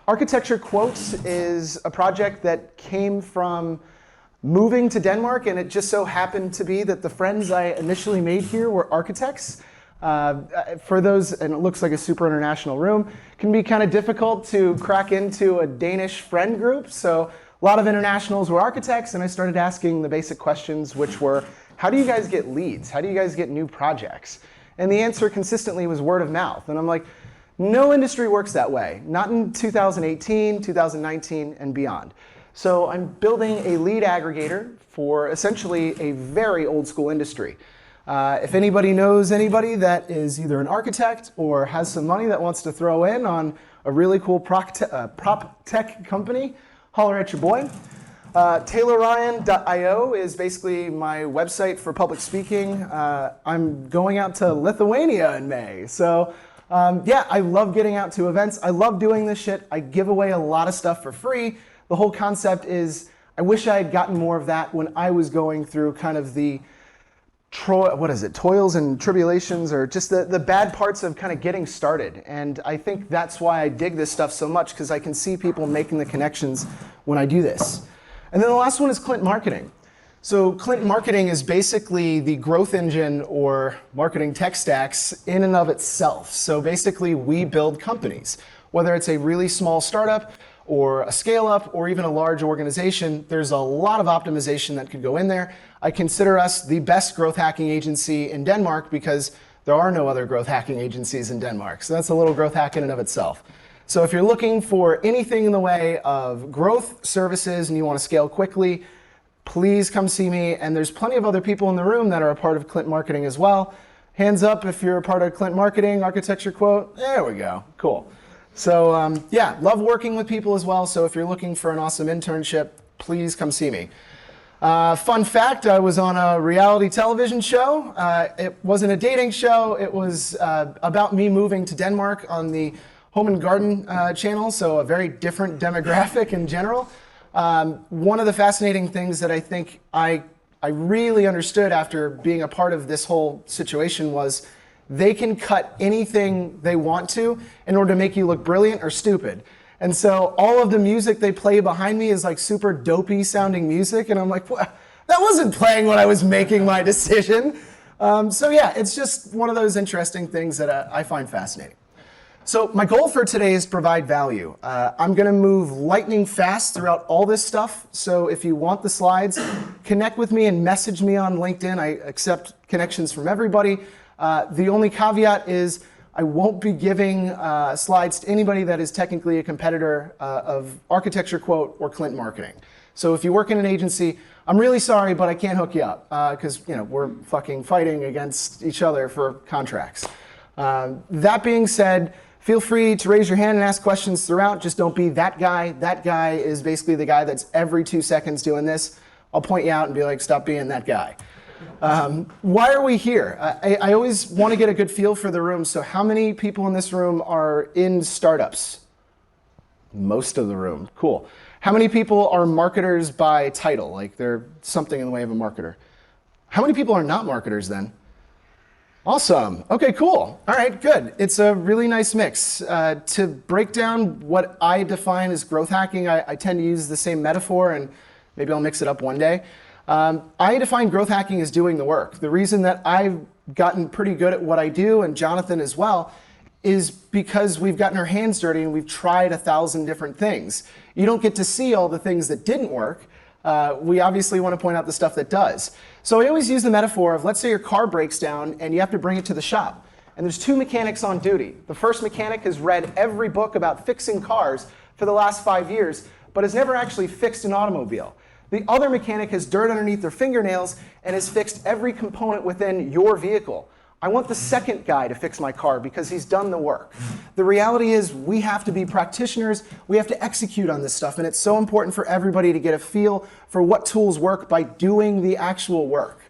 Architecture Quotes is a project that came from moving to Denmark, and it just so happened to be that the friends I initially made here were architects. For those, and it looks like a super international room, it can be kind of difficult to crack into a Danish friend group. So a lot of internationals were architects, and I started asking the basic questions, which were, how do you guys get leads? How do you guys get new projects? And the answer consistently was word of mouth. And I'm like, no industry works that way. Not in 2018, 2019, and beyond. So I'm building a lead aggregator for essentially a very old school industry. If anybody knows anybody that is either an architect or has some money that wants to throw in on a really cool prop tech company, holler at your boy. TaylorRyan.io is basically my website for public speaking. I'm going out to Lithuania in May. So yeah, I love getting out to events. I love doing this shit. I give away a lot of stuff for free. The whole concept is, I wish I had gotten more of that when I was going through kind of the toils and tribulations, or just the bad parts of kind of getting started. And I think that's why I dig this stuff so much, because I can see people making the connections when I do this. And then the last one is Clint Marketing. So Clint Marketing is basically the growth engine or marketing tech stacks in and of itself. So basically we build companies, whether it's a really small startup or a scale up or even a large organization. There's a lot of optimization that could go in there. I consider us the best growth hacking agency in Denmark because there are no other growth hacking agencies in Denmark. So that's a little growth hack in and of itself. So if you're looking for anything in the way of growth services and you want to scale quickly, please come see me. And there's plenty of other people in the room that are a part of Clint Marketing as well. Hands up if you're a part of Clint Marketing, Architecture Quote. There we go. Cool. So yeah, love working with people as well. So if you're looking for an awesome internship, please come see me. Fun fact, I was on a reality television show. It wasn't a dating show. It was about me moving to Denmark on the Home and Garden channel, so a very different demographic in general. One of the fascinating things that I think I really understood after being a part of this whole situation was they can cut anything they want to in order to make you look brilliant or stupid. And so all of the music they play behind me is like super dopey sounding music, and I'm like, what? That wasn't playing when I was making my decision. So yeah, it's just one of those interesting things that I find fascinating. So my goal for today is to provide value. I'm gonna move lightning fast throughout all this stuff. So if you want the slides, connect with me and message me on LinkedIn. I accept connections from everybody. The only caveat is I won't be giving slides to anybody that is technically a competitor of Architecture Quote or Clint Marketing. So if you work in an agency, I'm really sorry, but I can't hook you up because we're fucking fighting against each other for contracts. That being said, feel free to raise your hand and ask questions throughout. Just don't be that guy. That guy is basically the guy that's every 2 seconds doing this. I'll point you out and be like, stop being that guy. Why are we here? I always want to get a good feel for the room. So how many people in this room are in startups? Most of the room. Cool. How many people are marketers by title? Like they're something in the way of a marketer. How many people are not marketers then? Awesome. Okay, cool. All right, good. It's a really nice mix. To break down what I define as growth hacking, I tend to use the same metaphor, and maybe I'll mix it up one day. I define growth hacking as doing the work. The reason that I've gotten pretty good at what I do, and Jonathan as well, is because we've gotten our hands dirty and we've tried 1,000 different things. You don't get to see all the things that didn't work. We obviously want to point out the stuff that does. So I always use the metaphor of, let's say your car breaks down and you have to bring it to the shop. And there's 2 mechanics on duty. The first mechanic has read every book about fixing cars for the last 5 years, but has never actually fixed an automobile. The other mechanic has dirt underneath their fingernails and has fixed every component within your vehicle. I want the second guy to fix my car because he's done the work. The reality is we have to be practitioners. We have to execute on this stuff, and it's so important for everybody to get a feel for what tools work by doing the actual work.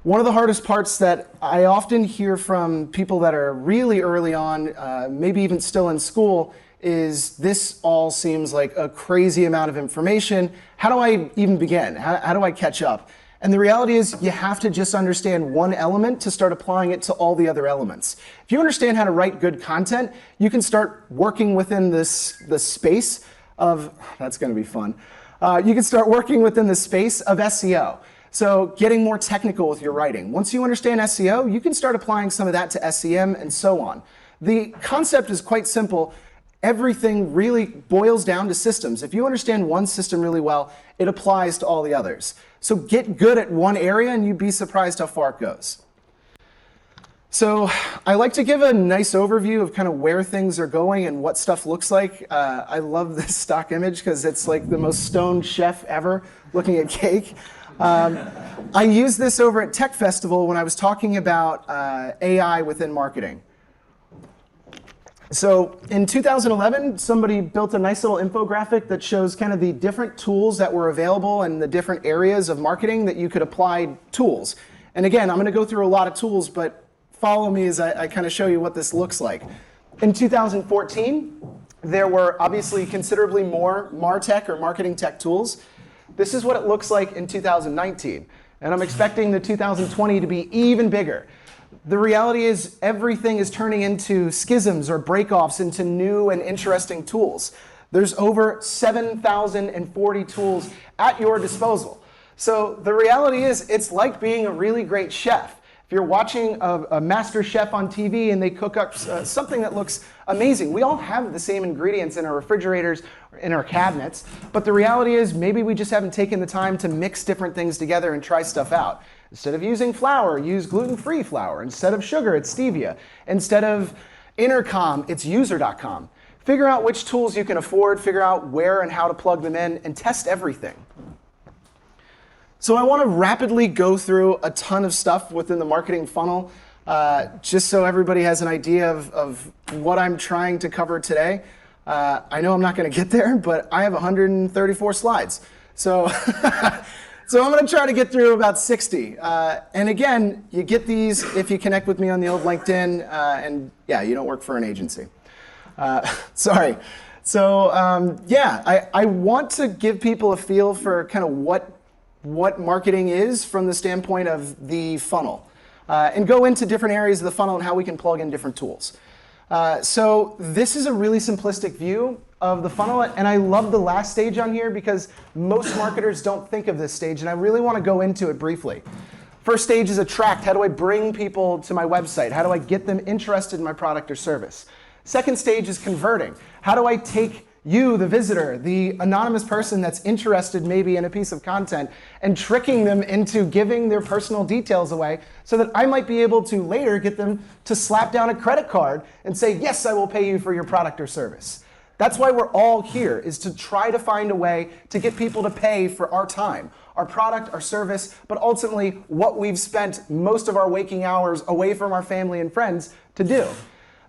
One of the hardest parts that I often hear from people that are really early on, maybe even still in school, is this all seems like a crazy amount of information. How do I even begin? How do I catch up? And the reality is you have to just understand one element to start applying it to all the other elements. If you understand how to write good content, you can start working within the space of, that's going to be fun. You can start working within the space of SEO. So getting more technical with your writing. Once you understand SEO, you can start applying some of that to SEM and so on. The concept is quite simple. Everything really boils down to systems. If you understand one system really well, it applies to all the others. So get good at one area and you'd be surprised how far it goes. So I like to give a nice overview of kind of where things are going and what stuff looks like. I love this stock image because it's like the most stoned chef ever looking at cake. I used this over at Tech Festival when I was talking about AI within marketing. So in 2011, somebody built a nice little infographic that shows kind of the different tools that were available and the different areas of marketing that you could apply tools. And again, I'm going to go through a lot of tools, but follow me as I kind of show you what this looks like. In 2014, there were obviously considerably more MarTech or marketing tech tools. This is what it looks like in 2019. And I'm expecting the 2020 to be even bigger. The reality is everything is turning into schisms or breakoffs into new and interesting tools. There's over 7,040 tools at your disposal. So the reality is it's like being a really great chef. If you're watching a master chef on TV and they cook up something that looks amazing, we all have the same ingredients in our refrigerators, in our cabinets, but the reality is maybe we just haven't taken the time to mix different things together and try stuff out. Instead of using flour, use gluten-free flour. Instead of sugar, it's stevia. Instead of intercom, it's user.com. Figure out which tools you can afford, figure out where and how to plug them in, and test everything. So I want to rapidly go through a ton of stuff within the marketing funnel, just so everybody has an idea of what I'm trying to cover today. I know I'm not going to get there, but I have 134 slides. So, so I'm going to try to get through about 60. And again, you get these if you connect with me on the old LinkedIn, and yeah, you don't work for an agency. Sorry. So yeah, I want to give people a feel for kind of what marketing is from the standpoint of the funnel, and go into different areas of the funnel and how we can plug in different tools. So this is a really simplistic view of the funnel, and I love the last stage on here because most marketers don't think of this stage, and I really want to go into it briefly. First stage is attract. How do I bring people to my website? How do I get them interested in my product or service? Second stage is converting. How do I take you, the visitor, the anonymous person that's interested maybe in a piece of content, and tricking them into giving their personal details away so that I might be able to later get them to slap down a credit card and say, yes, I will pay you for your product or service. That's why we're all here, is to try to find a way to get people to pay for our time, our product, our service, but ultimately what we've spent most of our waking hours away from our family and friends to do.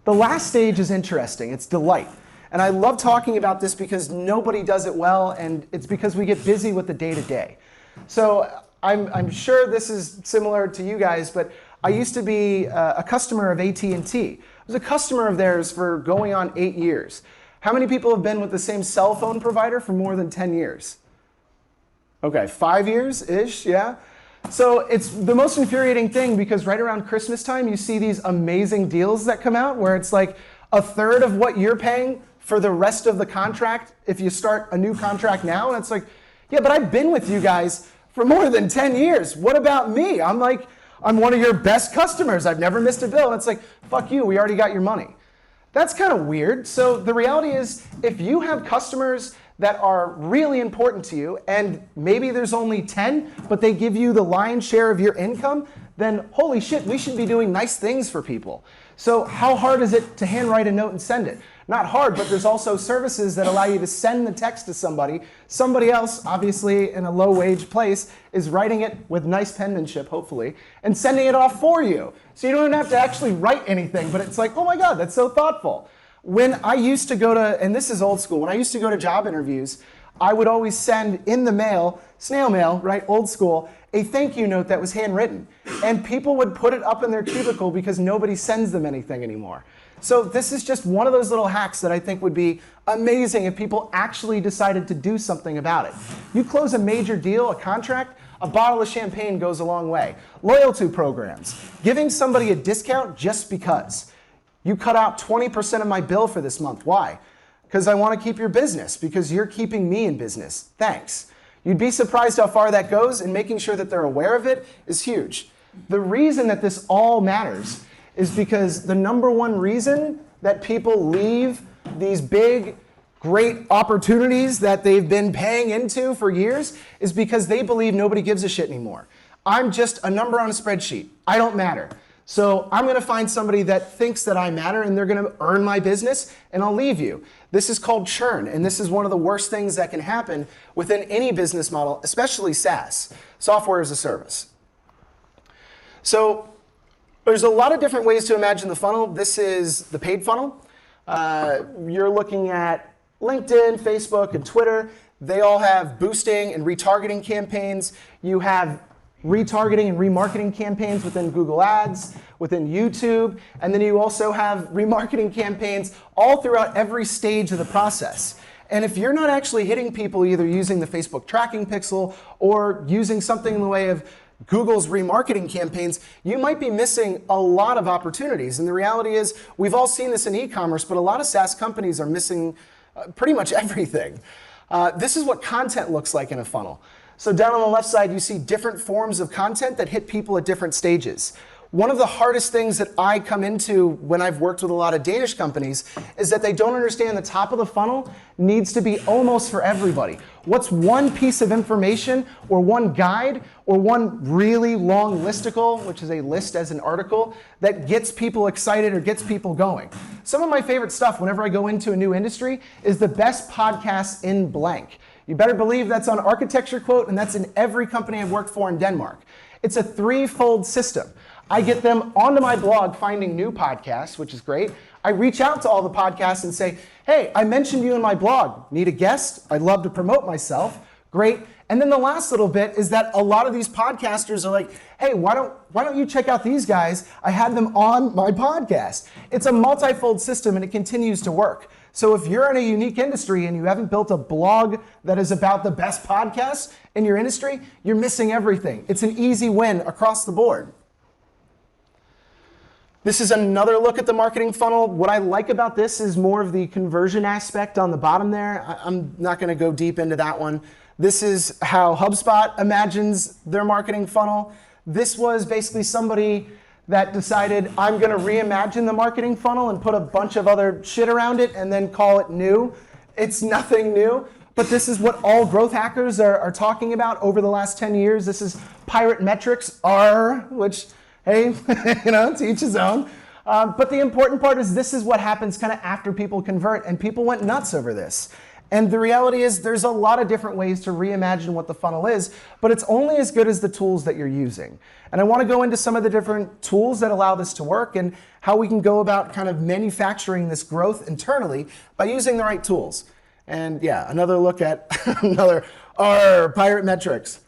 The last stage is interesting. It's delight. And I love talking about this because nobody does it well, and it's because we get busy with the day-to-day. So I'm sure this is similar to you guys, but I used to be a customer of AT&T. I was a customer of theirs for going on 8 years. How many people have been with the same cell phone provider for more than 10 years? Okay, 5 years-ish, yeah? So it's the most infuriating thing because right around Christmas time, you see these amazing deals that come out where it's like a third of what you're paying for the rest of the contract if you start a new contract now. And it's like, yeah, but I've been with you guys for more than 10 years. What about me? I'm one of your best customers. I've never missed a bill. And it's like, fuck you, we already got your money. That's kind of weird. So the reality is, if you have customers that are really important to you, and maybe there's only 10, but they give you the lion's share of your income, then holy shit, we should be doing nice things for people. So how hard is it to handwrite a note and send it? Not hard, but there's also services that allow you to send the text to somebody. Somebody else, obviously in a low-wage place, is writing it with nice penmanship, hopefully, and sending it off for you. So you don't even have to actually write anything, but it's like, oh my God, that's so thoughtful. When I used to go to, and this is old school, when I used to go to job interviews, I would always send in the mail, snail mail, right, old school, a thank you note that was handwritten. And people would put it up in their cubicle because nobody sends them anything anymore. So this is just one of those little hacks that I think would be amazing if people actually decided to do something about it. You close a major deal, a contract, a bottle of champagne goes a long way. Loyalty programs, giving somebody a discount just because. You cut out 20% of my bill for this month. Why? Because I want to keep your business, because you're keeping me in business. Thanks. You'd be surprised how far that goes, and making sure that they're aware of it is huge. The reason that this all matters is because the number one reason that people leave these big, great opportunities that they've been paying into for years is because they believe nobody gives a shit anymore. I'm just a number on a spreadsheet. I don't matter. So I'm going to find somebody that thinks that I matter, and they're going to earn my business, and I'll leave you. This is called churn, and this is one of the worst things that can happen within any business model, especially SaaS, software as a service. So there's a lot of different ways to imagine the funnel. This is the paid funnel. You're looking at LinkedIn, Facebook, and Twitter. They all have boosting and retargeting campaigns. You have retargeting and remarketing campaigns within Google Ads, within YouTube, and then you also have remarketing campaigns all throughout every stage of the process. And if you're not actually hitting people either using the Facebook tracking pixel or using something in the way of Google's remarketing campaigns, you might be missing a lot of opportunities. And the reality is, we've all seen this in e-commerce, but a lot of SaaS companies are missing pretty much everything. This is what content looks like in a funnel. So down on the left side, you see different forms of content that hit people at different stages. One of the hardest things that I come into when I've worked with a lot of Danish companies is that they don't understand the top of the funnel needs to be almost for everybody. What's one piece of information or one guide or one really long listicle, which is a list as an article, that gets people excited or gets people going? Some of my favorite stuff whenever I go into a new industry is the best podcasts in blank. You better believe that's on Architecture Quote, and that's in every company I've worked for in Denmark. It's a threefold system. I get them onto my blog finding new podcasts, which is great. I reach out to all the podcasts and say, hey, I mentioned you in my blog. Need a guest? I'd love to promote myself. Great. And then the last little bit is that a lot of these podcasters are like, hey, why don't you check out these guys? I had them on my podcast. It's a multifold system, and it continues to work. So if you're in a unique industry and you haven't built a blog that is about the best podcasts in your industry, you're missing everything. It's an easy win across the board. This is another look at the marketing funnel. What I like about this is more of the conversion aspect on the bottom there. I'm not going to go deep into that one. This is how HubSpot imagines their marketing funnel. This was basically somebody that decided, I'm going to reimagine the marketing funnel and put a bunch of other shit around it and then call it new. It's nothing new, but this is what all growth hackers are talking about over the last 10 years. This is pirate metrics, R, which, hey, to each his own. But the important part is this is what happens kind of after people convert, and people went nuts over this. And the reality is there's a lot of different ways to reimagine what the funnel is, but it's only as good as the tools that you're using. And I want to go into some of the different tools that allow this to work and how we can go about kind of manufacturing this growth internally by using the right tools. And yeah, another look at another pirate metrics.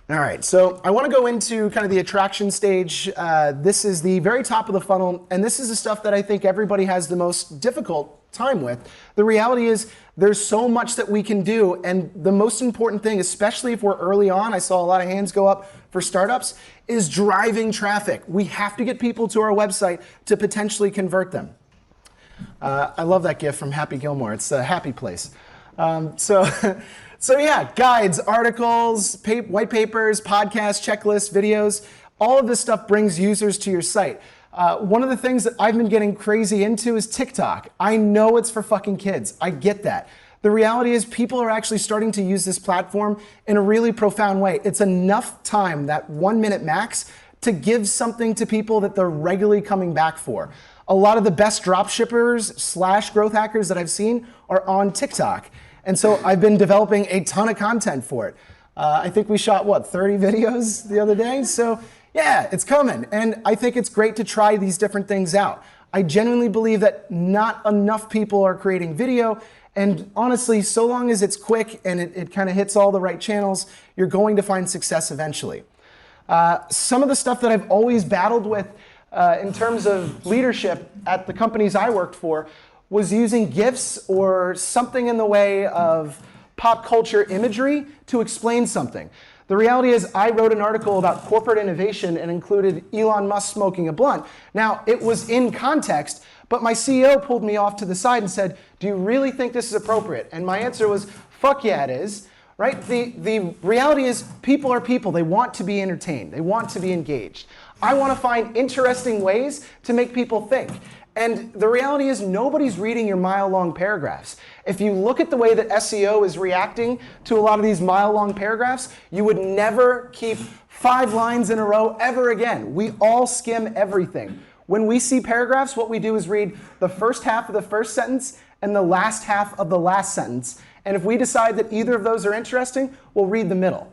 All right, so I want to go into kind of the attraction stage. This is the very top of the funnel, and this is the stuff that I think everybody has the most difficult time with. The reality is there's so much that we can do, and the most important thing, especially if we're early on, I saw a lot of hands go up for startups, is driving traffic. We have to get people to our website to potentially convert them. I love that GIF from Happy Gilmore. It's a happy place. So yeah, guides, articles, white papers, podcasts, checklists, videos, all of this stuff brings users to your site. One of the things that I've been getting crazy into is TikTok. I know it's for fucking kids. I get that. The reality is people are actually starting to use this platform in a really profound way. It's enough time, that 1 minute max, to give something to people that they're regularly coming back for. A lot of the best drop shippers / growth hackers that I've seen are on TikTok. And so I've been developing a ton of content for it. I think we shot, 30 videos the other day? So yeah, it's coming. And I think it's great to try these different things out. I genuinely believe that not enough people are creating video. And honestly, so long as it's quick and it kind of hits all the right channels, you're going to find success eventually. Some of the stuff that I've always battled with in terms of leadership at the companies I worked for was using GIFs or something in the way of pop culture imagery to explain something. The reality is I wrote an article about corporate innovation and included Elon Musk smoking a blunt. Now, it was in context, but my CEO pulled me off to the side and said, do you really think this is appropriate? And my answer was, fuck yeah, it is. Right? The reality is people are people. They want to be entertained. They want to be engaged. I want to find interesting ways to make people think. And the reality is nobody's reading your mile-long paragraphs. If you look at the way that SEO is reacting to a lot of these mile-long paragraphs, you would never keep 5 lines in a row ever again. We all skim everything. When we see paragraphs, what we do is read the first half of the first sentence and the last half of the last sentence. And if we decide that either of those are interesting, we'll read the middle.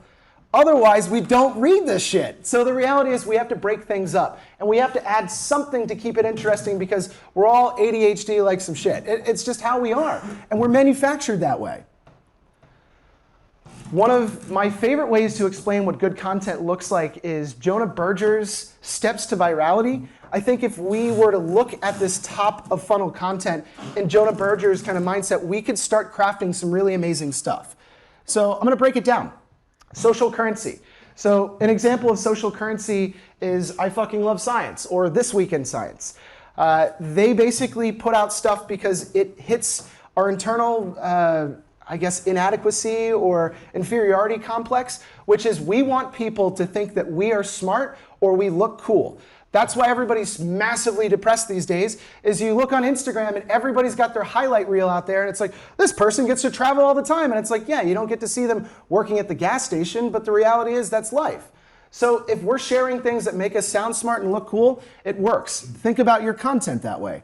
Otherwise, we don't read this shit. So the reality is we have to break things up. And we have to add something to keep it interesting because we're all ADHD like some shit. It's just how we are. And we're manufactured that way. One of my favorite ways to explain what good content looks like is Jonah Berger's Steps to Virality. I think if we were to look at this top of funnel content in Jonah Berger's kind of mindset, we could start crafting some really amazing stuff. So I'm going to break it down. Social currency. So an example of social currency is I fucking love science or This Week in Science. They basically put out stuff because it hits our internal, I guess, inadequacy or inferiority complex, which is we want people to think that we are smart or we look cool. That's why everybody's massively depressed these days, is you look on Instagram and everybody's got their highlight reel out there and it's like, this person gets to travel all the time. And it's like, yeah, you don't get to see them working at the gas station, but the reality is that's life. So if we're sharing things that make us sound smart and look cool, it works. Think about your content that way.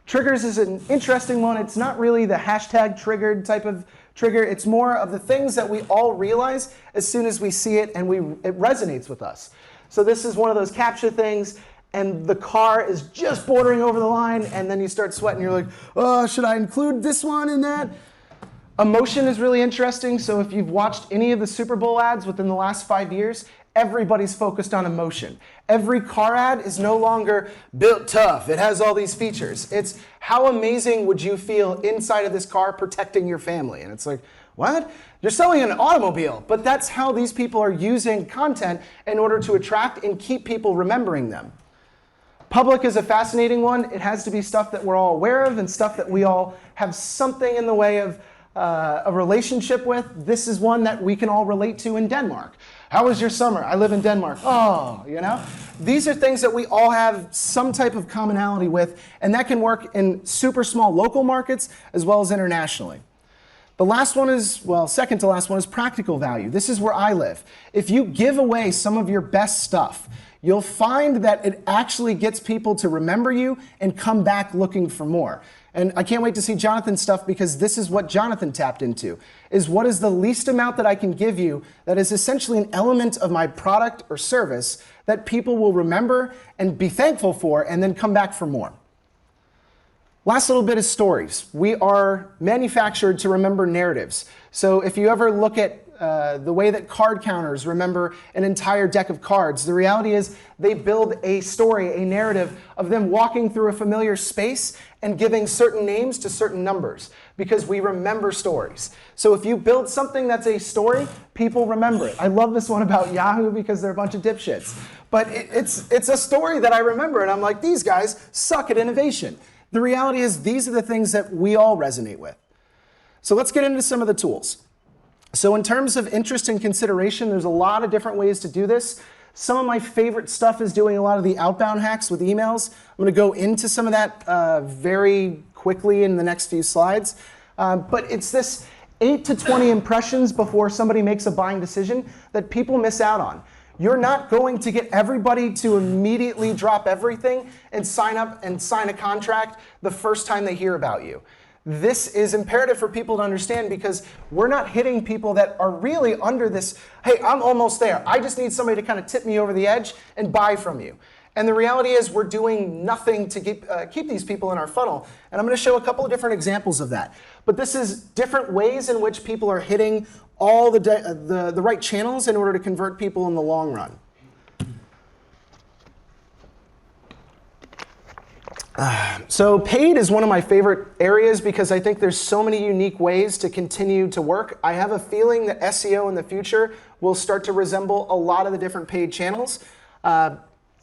Triggers is an interesting one. It's not really the hashtag triggered type of trigger. It's more of the things that we all realize as soon as we see it and it resonates with us. So this is one of those captcha things, and the car is just bordering over the line, and then you start sweating. You're like, oh, should I include this one in that? Emotion is really interesting. So if you've watched any of the Super Bowl ads within the last 5 years, everybody's focused on emotion. Every car ad is no longer built tough. It has all these features. It's how amazing would you feel inside of this car protecting your family? And it's like, what? You're selling an automobile, but that's how these people are using content in order to attract and keep people remembering them. Public is a fascinating one. It has to be stuff that we're all aware of and stuff that we all have something in the way of a relationship with. This is one that we can all relate to in Denmark. How was your summer? I live in Denmark. Oh, you know? These are things that we all have some type of commonality with, and that can work in super small local markets as well as internationally. The last one is, well, second to last one is practical value. This is where I live. If you give away some of your best stuff, you'll find that it actually gets people to remember you and come back looking for more. And I can't wait to see Jonathan's stuff because this is what Jonathan tapped into, is what is the least amount that I can give you that is essentially an element of my product or service that people will remember and be thankful for and then come back for more. Last little bit is stories. We are manufactured to remember narratives. So if you ever look at the way that card counters remember an entire deck of cards, the reality is they build a story, a narrative of them walking through a familiar space and giving certain names to certain numbers because we remember stories. So if you build something that's a story, people remember it. I love this one about Yahoo because they're a bunch of dipshits. But it's a story that I remember and I'm like, these guys suck at innovation. The reality is these are the things that we all resonate with. So let's get into some of the tools. So in terms of interest and consideration, there's a lot of different ways to do this. Some of my favorite stuff is doing a lot of the outbound hacks with emails. I'm going to go into some of that very quickly in the next few slides. But it's this 8 to 20 impressions before somebody makes a buying decision that people miss out on. You're not going to get everybody to immediately drop everything and sign up and sign a contract the first time they hear about you. This is imperative for people to understand because we're not hitting people that are really under this, hey, I'm almost there. I just need somebody to kind of tip me over the edge and buy from you. And the reality is we're doing nothing to keep these people in our funnel. And I'm going to show a couple of different examples of that. But this is different ways in which people are hitting all the right channels in order to convert people in the long run. So paid is one of my favorite areas because I think there's so many unique ways to continue to work. I have a feeling that SEO in the future will start to resemble a lot of the different paid channels.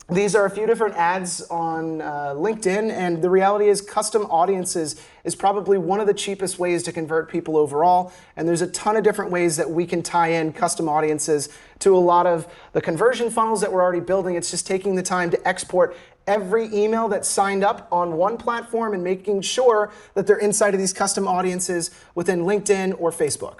These are a few different ads on LinkedIn, and the reality is custom audiences is probably one of the cheapest ways to convert people overall, and there's a ton of different ways that we can tie in custom audiences to a lot of the conversion funnels that we're already building. It's just taking the time to export every email that's signed up on one platform and making sure that they're inside of these custom audiences within LinkedIn or Facebook.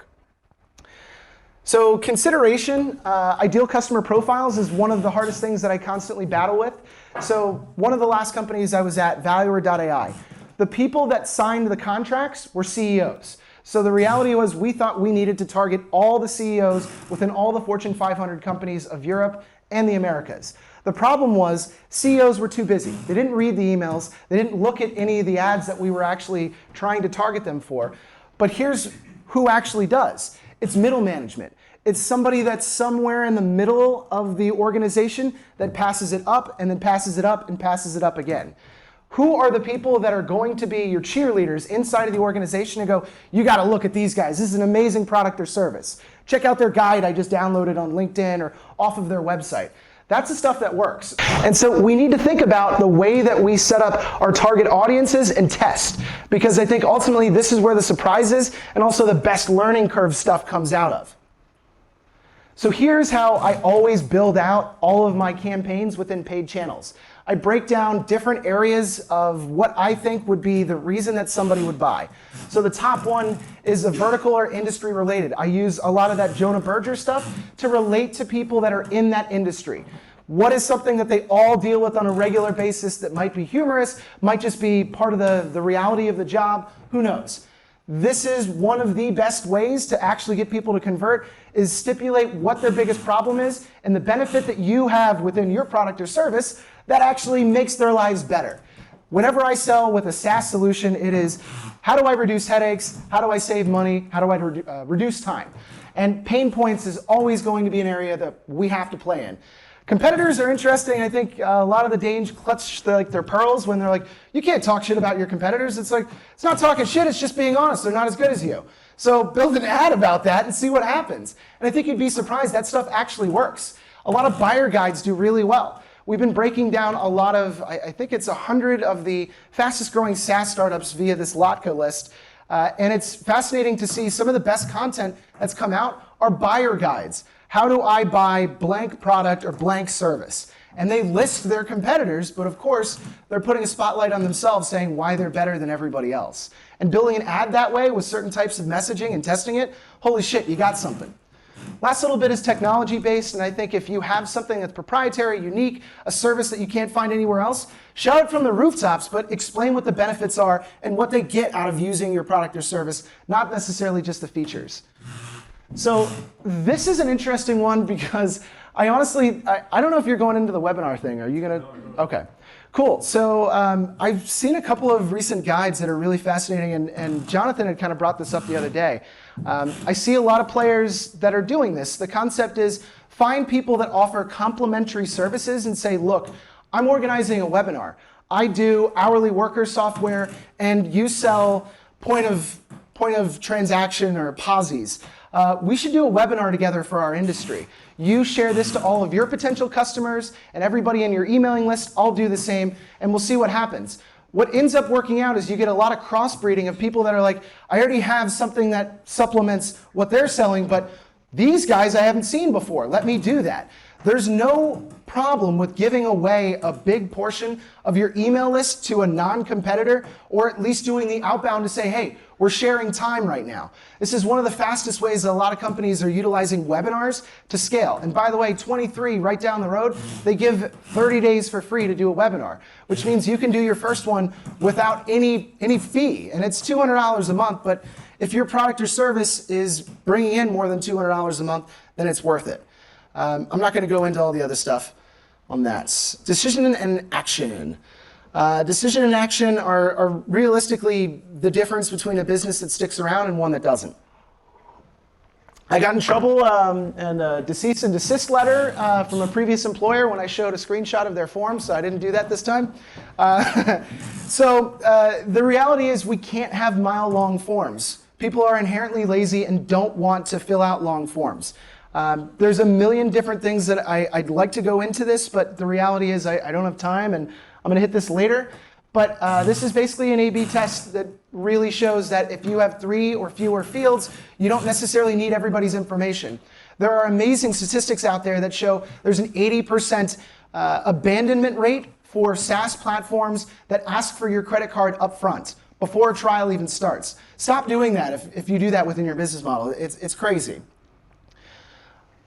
So consideration, ideal customer profiles is one of the hardest things that I constantly battle with. So one of the last companies I was at, Valuer.ai, the people that signed the contracts were CEOs. So the reality was we thought we needed to target all the CEOs within all the Fortune 500 companies of Europe and the Americas. The problem was CEOs were too busy. They didn't read the emails. They didn't look at any of the ads that we were actually trying to target them for. But here's who actually does. It's middle management. It's somebody that's somewhere in the middle of the organization that passes it up and then passes it up and passes it up again. Who are the people that are going to be your cheerleaders inside of the organization and go, you got to look at these guys. This is an amazing product or service. Check out their guide I just downloaded on LinkedIn or off of their website. That's the stuff that works. And so we need to think about the way that we set up our target audiences and test, because I think ultimately this is where the surprises and also the best learning curve stuff comes out of. So here's how I always build out all of my campaigns within paid channels. I break down different areas of what I think would be the reason that somebody would buy. So the top one is a vertical or industry related. I use a lot of that Jonah Berger stuff to relate to people that are in that industry. What is something that they all deal with on a regular basis that might be humorous, might just be part of the reality of the job, who knows? This is one of the best ways to actually get people to convert, is stipulate what their biggest problem is and the benefit that you have within your product or service that actually makes their lives better. Whenever I sell with a SaaS solution, it is, how do I reduce headaches? How do I save money? How do I reduce time? And pain points is always going to be an area that we have to play in. Competitors are interesting. I think a lot of the Danes clutch their pearls when they're like, you can't talk shit about your competitors. It's like, it's not talking shit, it's just being honest. They're not as good as you. So build an ad about that and see what happens. And I think you'd be surprised that stuff actually works. A lot of buyer guides do really well. We've been breaking down a lot of, I think it's 100 of the fastest growing SaaS startups via this Lotka list. And it's fascinating to see some of the best content that's come out are buyer guides. How do I buy blank product or blank service? And they list their competitors, but of course, they're putting a spotlight on themselves saying why they're better than everybody else. And building an ad that way with certain types of messaging and testing it, holy shit, you got something. Last little bit is technology-based, and I think if you have something that's proprietary, unique, a service that you can't find anywhere else, shout it from the rooftops, but explain what the benefits are and what they get out of using your product or service, not necessarily just the features. So this is an interesting one because I honestly, I don't know if you're going into the webinar thing. Are you going to? Okay, cool. So I've seen a couple of recent guides that are really fascinating, and Jonathan had kind of brought this up the other day. I see a lot of players that are doing this. The concept is find people that offer complementary services and say, look, I'm organizing a webinar. I do hourly worker software, and you sell point of transaction or POSIs. We should do a webinar together for our industry. You share this to all of your potential customers and everybody in your emailing list. I'll do the same, and we'll see what happens. What ends up working out is you get a lot of crossbreeding of people that are like, I already have something that supplements what they're selling, but these guys I haven't seen before. Let me do that. There's no problem with giving away a big portion of your email list to a non-competitor, or at least doing the outbound to say, hey, we're sharing time right now. This is one of the fastest ways that a lot of companies are utilizing webinars to scale. And by the way, 23 right down the road, they give 30 days for free to do a webinar, which means you can do your first one without any fee. And it's $200 a month, but if your product or service is bringing in more than $200 a month, then it's worth it. I'm not going to go into all the other stuff on that. Decision and action. Decision and action are realistically the difference between a business that sticks around and one that doesn't. I got in trouble and a cease and desist letter from a previous employer when I showed a screenshot of their form, so I didn't do that this time. The reality is we can't have mile-long forms. People are inherently lazy and don't want to fill out long forms. There's a million different things that I'd like to go into this, but the reality is I don't have time, and I'm going to hit this later. But this is basically an A/B test that really shows that if you have 3 or fewer fields, you don't necessarily need everybody's information. There are amazing statistics out there that show there's an 80% abandonment rate for SaaS platforms that ask for your credit card up front before a trial even starts. Stop doing that if you do that within your business model. It's crazy.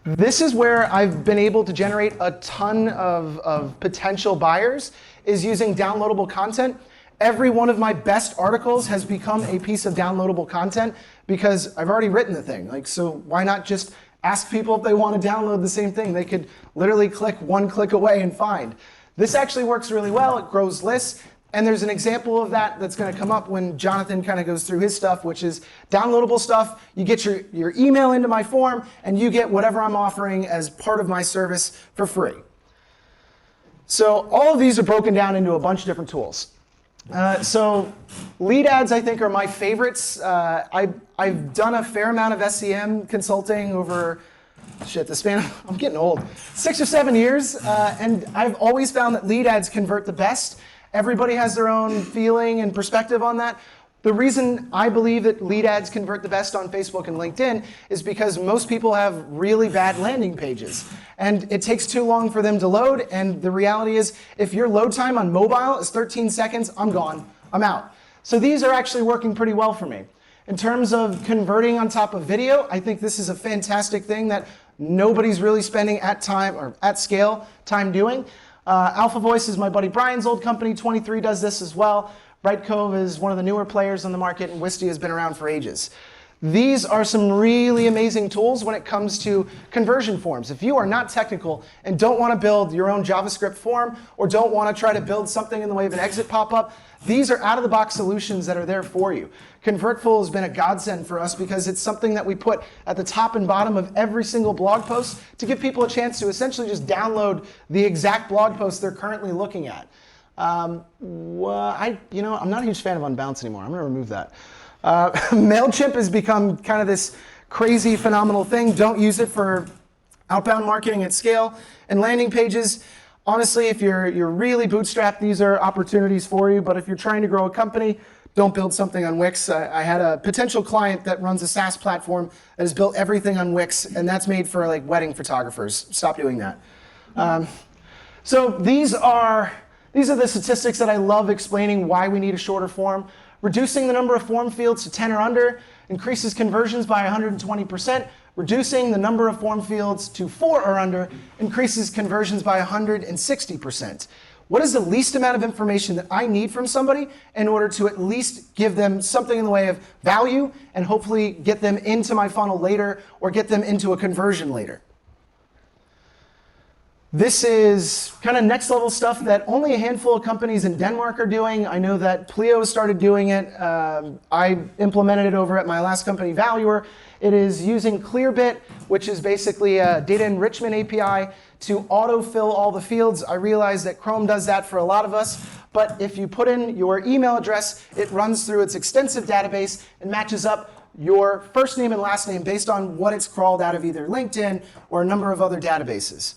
This is where I've been able to generate a ton of potential buyers, is using downloadable content. Every one of my best articles has become a piece of downloadable content because I've already written the thing. So why not just ask people if they want to download the same thing? They could literally click one click away and find. This actually works really well. It grows lists. And there's an example of that that's going to come up when Jonathan kind of goes through his stuff, which is downloadable stuff. You get your email into my form, and you get whatever I'm offering as part of my service for free. So all of these are broken down into a bunch of different tools. So lead ads, I think, are my favorites. I've done a fair amount of SEM consulting over, the span of, I'm getting old, 6 or 7 years, and I've always found that lead ads convert the best. Everybody has their own feeling and perspective on that. The reason I believe that lead ads convert the best on Facebook and LinkedIn is because most people have really bad landing pages. And it takes too long for them to load. And the reality is, if your load time on mobile is 13 seconds, I'm gone. I'm out. So these are actually working pretty well for me. In terms of converting on top of video, I think this is a fantastic thing that nobody's really spending at scale time doing. Alpha Voice is my buddy Brian's old company. 23 does this as well. Bright Cove is one of the newer players on the market, and Wistia has been around for ages. These are some really amazing tools when it comes to conversion forms. If you are not technical and don't want to build your own JavaScript form or don't want to try to build something in the way of an exit pop-up, these are out-of-the-box solutions that are there for you. Convertful has been a godsend for us because it's something that we put at the top and bottom of every single blog post to give people a chance to essentially just download the exact blog post they're currently looking at. I'm not a huge fan of Unbounce anymore. I'm going to remove that. MailChimp has become kind of this crazy, phenomenal thing. Don't use it for outbound marketing at scale. And landing pages, honestly, if you're really bootstrapped, these are opportunities for you. But if you're trying to grow a company, don't build something on Wix. I had a potential client that runs a SaaS platform that has built everything on Wix, and that's made for like wedding photographers. Stop doing that. So these are the statistics that I love explaining why we need a shorter form. Reducing the number of form fields to 10 or under increases conversions by 120%. Reducing the number of form fields to 4 or under increases conversions by 160%. What is the least amount of information that I need from somebody in order to at least give them something in the way of value and hopefully get them into my funnel later or get them into a conversion later? This is kind of next level stuff that only a handful of companies in Denmark are doing. I know that Pleo started doing it. I implemented it over at my last company, Valuer. It is using Clearbit, which is basically a data enrichment API to autofill all the fields. I realize that Chrome does that for a lot of us, but if you put in your email address, it runs through its extensive database and matches up your first name and last name based on what it's crawled out of either LinkedIn or a number of other databases.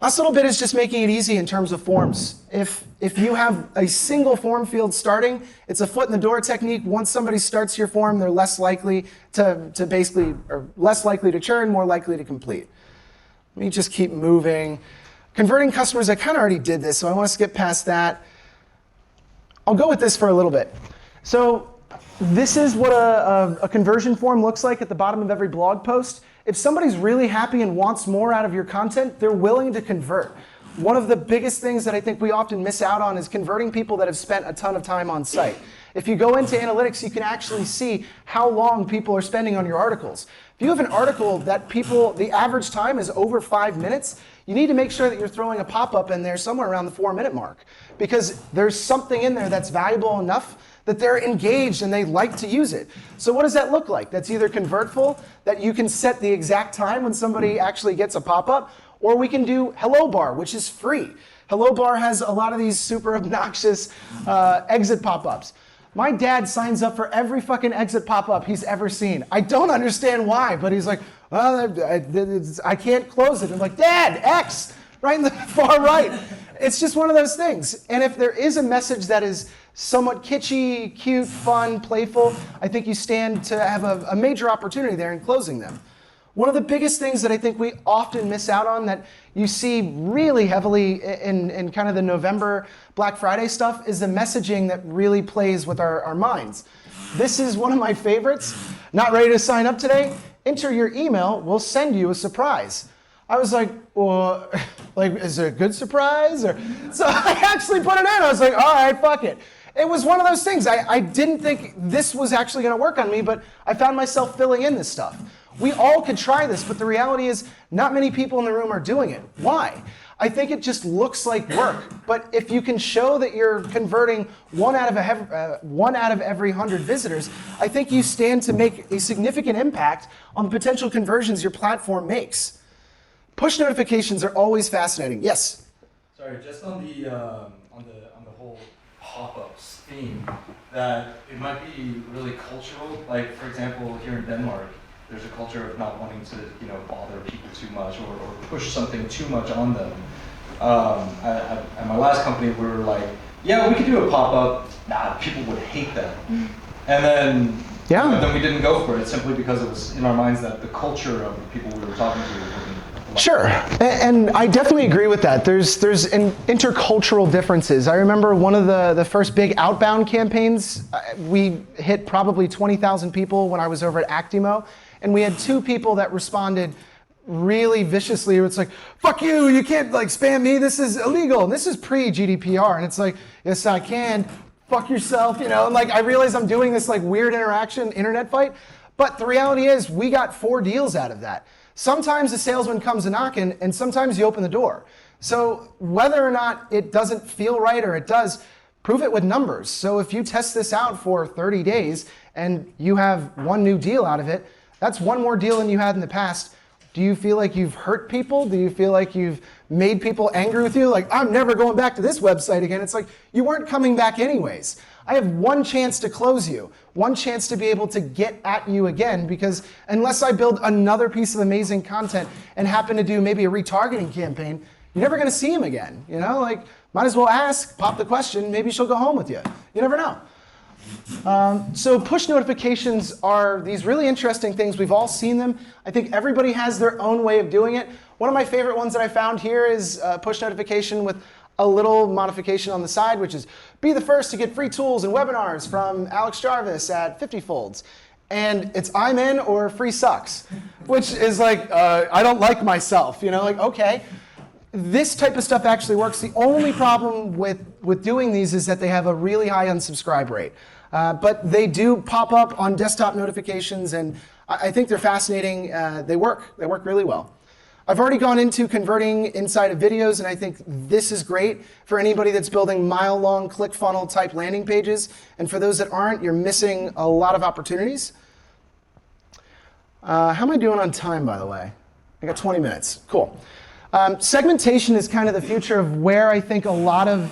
Last little bit is just making it easy in terms of forms. If you have a single form field starting, it's a foot in the door technique. Once somebody starts your form, they're less likely less likely to churn, more likely to complete. Let me just keep moving. Converting customers, I kind of already did this, so I want to skip past that. I'll go with this for a little bit. So this is what a conversion form looks like at the bottom of every blog post. If somebody's really happy and wants more out of your content, they're willing to convert. One of the biggest things that I think we often miss out on is converting people that have spent a ton of time on site. If you go into analytics, you can actually see how long people are spending on your articles. If you have an article that the average time is over 5 minutes, you need to make sure that you're throwing a pop-up in there somewhere around the 4-minute mark, because there's something in there that's valuable enough that they're engaged and they like to use it. So what does that look like? That's either convertful, that you can set the exact time when somebody actually gets a pop-up, or we can do Hello Bar, which is free. Hello Bar has a lot of these super obnoxious exit pop-ups. My dad signs up for every fucking exit pop-up he's ever seen. I don't understand why, but he's like, well, I can't close it. I'm like, Dad, X, right in the far right. It's just one of those things. And if there is a message that is somewhat kitschy, cute, fun, playful, I think you stand to have a major opportunity there in closing them. One of the biggest things that I think we often miss out on that you see really heavily in kind of the November Black Friday stuff is the messaging that really plays with our minds. This is one of my favorites. Not ready to sign up today? Enter your email, we'll send you a surprise. I was like, well, is it a good surprise? So I actually put it in. I was like, all right, fuck it. It was one of those things. I didn't think this was actually going to work on me, but I found myself filling in this stuff. We all could try this, but the reality is not many people in the room are doing it. Why? I think it just looks like work. But if you can show that you're converting one out of every 100 visitors, I think you stand to make a significant impact on the potential conversions your platform makes. Push notifications are always fascinating. Yes? Sorry, just on the whole pop-ups theme, that it might be really cultural. Like, for example, here in Denmark, there's a culture of not wanting to, bother people too much or push something too much on them. At my last company, we were like, yeah, we could do a pop-up. Nah, people would hate that. And then, then we didn't go for it simply because it was in our minds that the culture of the people we were talking to wasn't. Sure, and I definitely agree with that. There's intercultural differences. I remember one of the first big outbound campaigns, we hit probably 20,000 people when I was over at Actimo, and we had 2 people that responded really viciously. It's like, fuck you, you can't spam me, this is illegal. And this is pre-GDPR, and it's like, yes I can, fuck yourself, and I realize I'm doing this weird interaction, internet fight, but the reality is we got 4 deals out of that. Sometimes the salesman comes a knocking, and sometimes you open the door. So whether or not it doesn't feel right or it does, prove it with numbers. So if you test this out for 30 days and you have 1 new deal out of it, that's 1 more deal than you had in the past. Do you feel like you've hurt people? Do you feel like you've made people angry with you? Like, I'm never going back to this website again. It's like, you weren't coming back anyways. I have 1 chance to close you, 1 chance to be able to get at you again, because unless I build another piece of amazing content and happen to do maybe a retargeting campaign, you're never gonna see him again. Might as well ask, pop the question, maybe she'll go home with you. You never know. So push notifications are these really interesting things. We've all seen them. I think everybody has their own way of doing it. One of my favorite ones that I found here is push notification with a little modification on the side, which is be the first to get free tools and webinars from Alex Jarvis at 50 Folds. And it's I'm in or free sucks, which is I don't like myself, okay. This type of stuff actually works. The only problem with doing these is that they have a really high unsubscribe rate. But they do pop up on desktop notifications, and I think they're fascinating. They work really well. I've already gone into converting inside of videos, and I think this is great for anybody that's building mile-long ClickFunnels type landing pages. And for those that aren't, you're missing a lot of opportunities. How am I doing on time, by the way? I got 20 minutes. Cool. Segmentation is kind of the future of where I think a lot of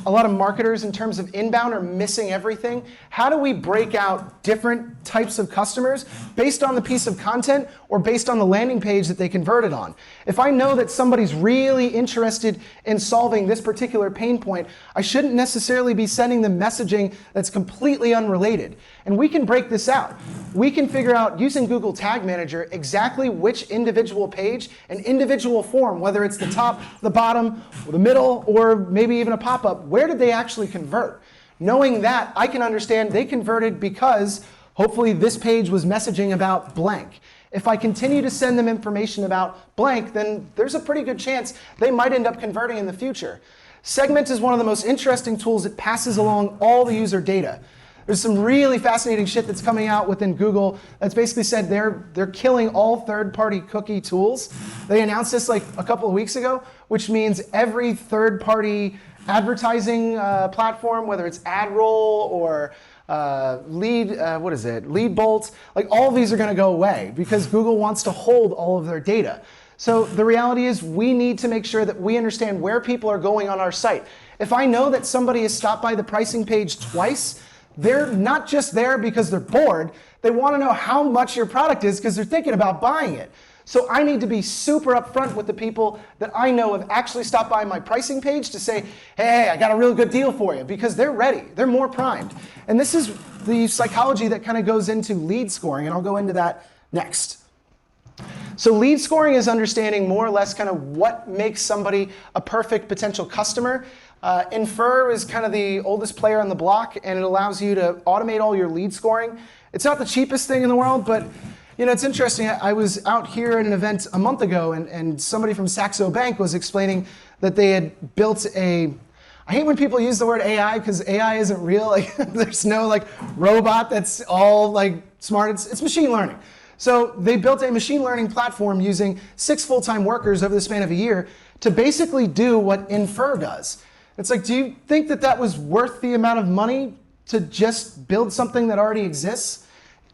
marketers in terms of inbound are missing everything. How do we break out different types of customers based on the piece of content or based on the landing page that they converted on? If I know that somebody's really interested in solving this particular pain point, I shouldn't necessarily be sending them messaging that's completely unrelated. And we can break this out. We can figure out, using Google Tag Manager, exactly which individual page and individual form, whether it's the top, the bottom, or the middle, or maybe even a pop-up, where did they actually convert? Knowing that, I can understand they converted because hopefully this page was messaging about blank. If I continue to send them information about blank, then there's a pretty good chance they might end up converting in the future. Segment is one of the most interesting tools. It passes along all the user data. There's some really fascinating shit that's coming out within Google that's basically said they're killing all third-party cookie tools. They announced this a couple of weeks ago, which means every third-party advertising platform, whether it's AdRoll or Lead Bolt, like all of these are going to go away because Google wants to hold all of their data. So the reality is we need to make sure that we understand where people are going on our site. If I know that somebody has stopped by the pricing page twice, they're not just there because they're bored, they want to know how much your product is because they're thinking about buying it. So I need to be super upfront with the people that I know have actually stopped by my pricing page to say, hey, I got a real good deal for you, because they're ready, they're more primed. And this is the psychology that kind of goes into lead scoring, and I'll go into that next. So lead scoring is understanding more or less kind of what makes somebody a perfect potential customer. Infer is kind of the oldest player on the block, and it allows you to automate all your lead scoring. It's not the cheapest thing in the world, but you know, it's interesting. I was out here at an event a month ago, and somebody from Saxo Bank was explaining that they had built a, I hate when people use the word AI because AI isn't real. Like, there's no like robot that's all like smart. It's machine learning. So they built a machine learning platform using 6 full-time workers over the span of a year to basically do what Infer does. It's like, do you think that that was worth the amount of money to just build something that already exists?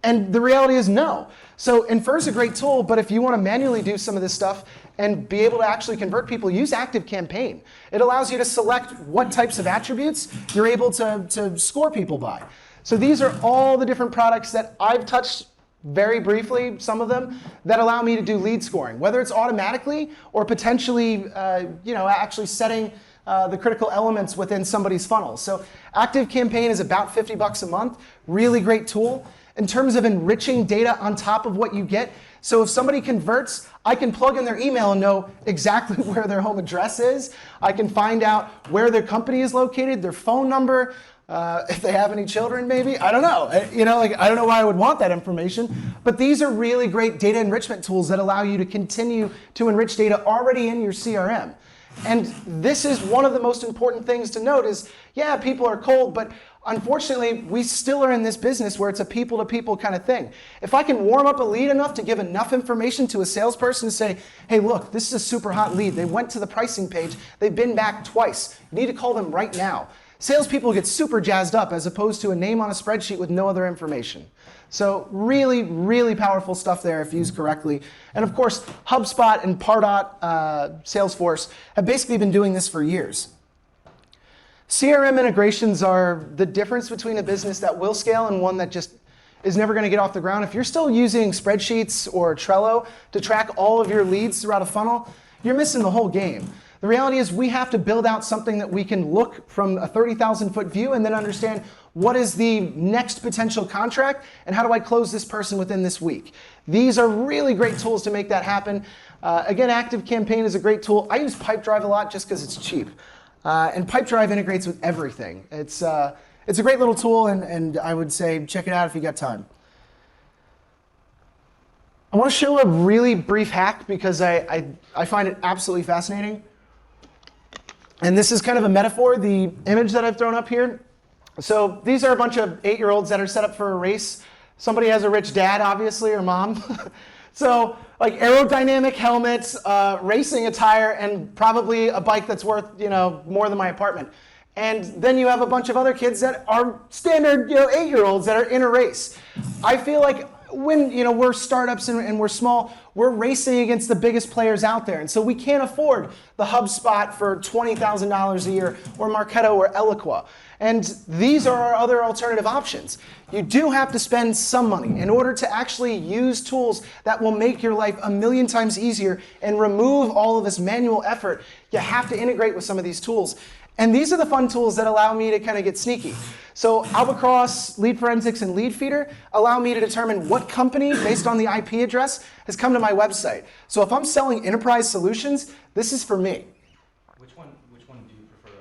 And the reality is no. So Infer is a great tool, but if you want to manually do some of this stuff and be able to actually convert people, use ActiveCampaign. It allows you to select what types of attributes you're able to score people by. So these are all the different products that I've touched very briefly, some of them, that allow me to do lead scoring, whether it's automatically or potentially actually setting the critical elements within somebody's funnel. So ActiveCampaign is about $50 a month, really great tool. In terms of enriching data on top of what you get, so if somebody converts, I can plug in their email and know exactly where their home address is. I can find out where their company is located, their phone number, if they have any children maybe, I don't know. I don't know why I would want that information, but these are really great data enrichment tools that allow you to continue to enrich data already in your CRM. And this is one of the most important things to note is, yeah, people are cold, but unfortunately, we still are in this business where it's a people-to-people kind of thing. If I can warm up a lead enough to give enough information to a salesperson to say, hey, look, this is a super hot lead. They went to the pricing page. They've been back twice. You need to call them right now. Salespeople get super jazzed up as opposed to a name on a spreadsheet with no other information. So really, really powerful stuff there if used correctly. And of course, HubSpot and Pardot, Salesforce have basically been doing this for years. CRM integrations are the difference between a business that will scale and one that just is never going to get off the ground. If you're still using spreadsheets or Trello to track all of your leads throughout a funnel, you're missing the whole game. The reality is we have to build out something that we can look from a 30,000-foot view and then understand what is the next potential contract and how do I close this person within this week. These are really great tools to make that happen. Again, ActiveCampaign is a great tool. I use Pipedrive a lot just because it's cheap. And Pipedrive integrates with everything. It's a great little tool, and I would say check it out if you got time. I want to show a really brief hack because I find it absolutely fascinating. And this is kind of a metaphor, the image that I've thrown up here. So these are a bunch of 8-year-olds that are set up for a race. Somebody has a rich dad, obviously, or mom. So like aerodynamic helmets, racing attire, and probably a bike that's worth more than my apartment. And then you have a bunch of other kids that are standard 8-year-olds that are in a race. I feel like when we're startups and we're small, we're racing against the biggest players out there. And so we can't afford the HubSpot for $20,000 a year or Marketo or Eloqua. And these are our other alternative options. You do have to spend some money in order to actually use tools that will make your life a million times easier and remove all of this manual effort. You have to integrate with some of these tools. And these are the fun tools that allow me to kind of get sneaky. So Albacross, Lead Forensics, and Lead Feeder allow me to determine what company, based on the IP address, has come to my website. So if I'm selling enterprise solutions, this is for me. Which one do you prefer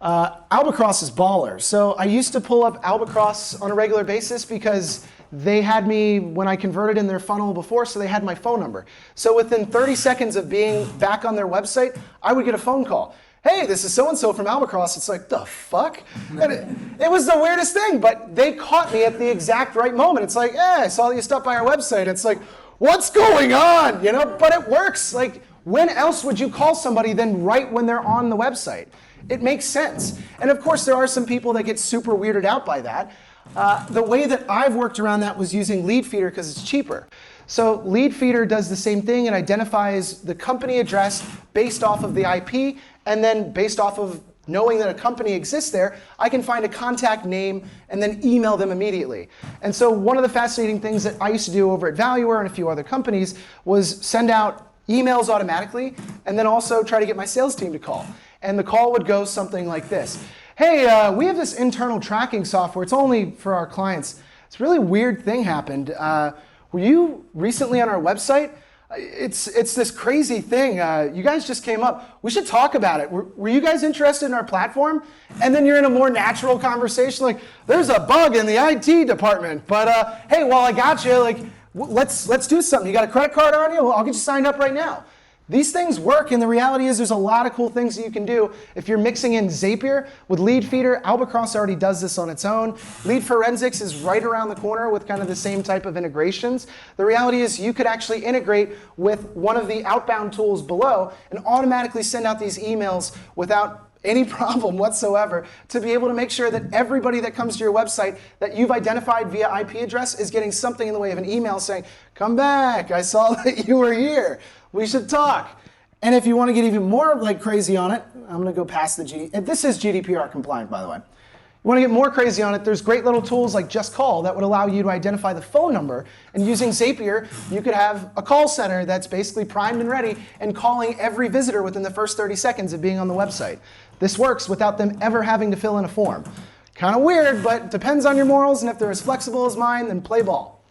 out of those? Albacross is baller. So I used to pull up Albacross on a regular basis because they had me when I converted in their funnel before, so they had my phone number. So within 30 seconds of being back on their website, I would get a phone call. Hey, this is so-and-so from Albacross. It's like, the fuck? And it was the weirdest thing, but they caught me at the exact right moment. It's like, I saw you stopped by our website. It's like, what's going on? But it works. Like, when else would you call somebody than right when they're on the website? It makes sense. And of course, there are some people that get super weirded out by that. The way that I've worked around that was using Lead Feeder because it's cheaper. So Lead Feeder does the same thing. It identifies the company address based off of the IP, and then based off of knowing that a company exists there, I can find a contact name and then email them immediately. And so one of the fascinating things that I used to do over at Valuer and a few other companies was send out emails automatically and then also try to get my sales team to call. And the call would go something like this. Hey, we have this internal tracking software. It's only for our clients. It's a really weird thing happened. Were you recently on our website? It's this crazy thing. You guys just came up. We should talk about it. Were you guys interested in our platform? And then you're in a more natural conversation, like, there's a bug in the IT department, but hey, while I got you, like, let's do something. You got a credit card on you? Well, I'll get you signed up right now. These things work, and the reality is there's a lot of cool things that you can do. If you're mixing in Zapier with Lead Feeder, Albacross already does this on its own. Lead Forensics is right around the corner with kind of the same type of integrations. The reality is you could actually integrate with one of the outbound tools below and automatically send out these emails without any problem whatsoever to be able to make sure that everybody that comes to your website that you've identified via IP address is getting something in the way of an email saying, come back, I saw that you were here. We should talk. And if you want to get even more like crazy on it, I'm going to go past the GDPR. This is GDPR compliant, by the way. You want to get more crazy on it, there's great little tools like Just Call that would allow you to identify the phone number. And using Zapier, you could have a call center that's basically primed and ready and calling every visitor within the first 30 seconds of being on the website. This works without them ever having to fill in a form. Kind of weird, but depends on your morals, and if they're as flexible as mine, then play ball.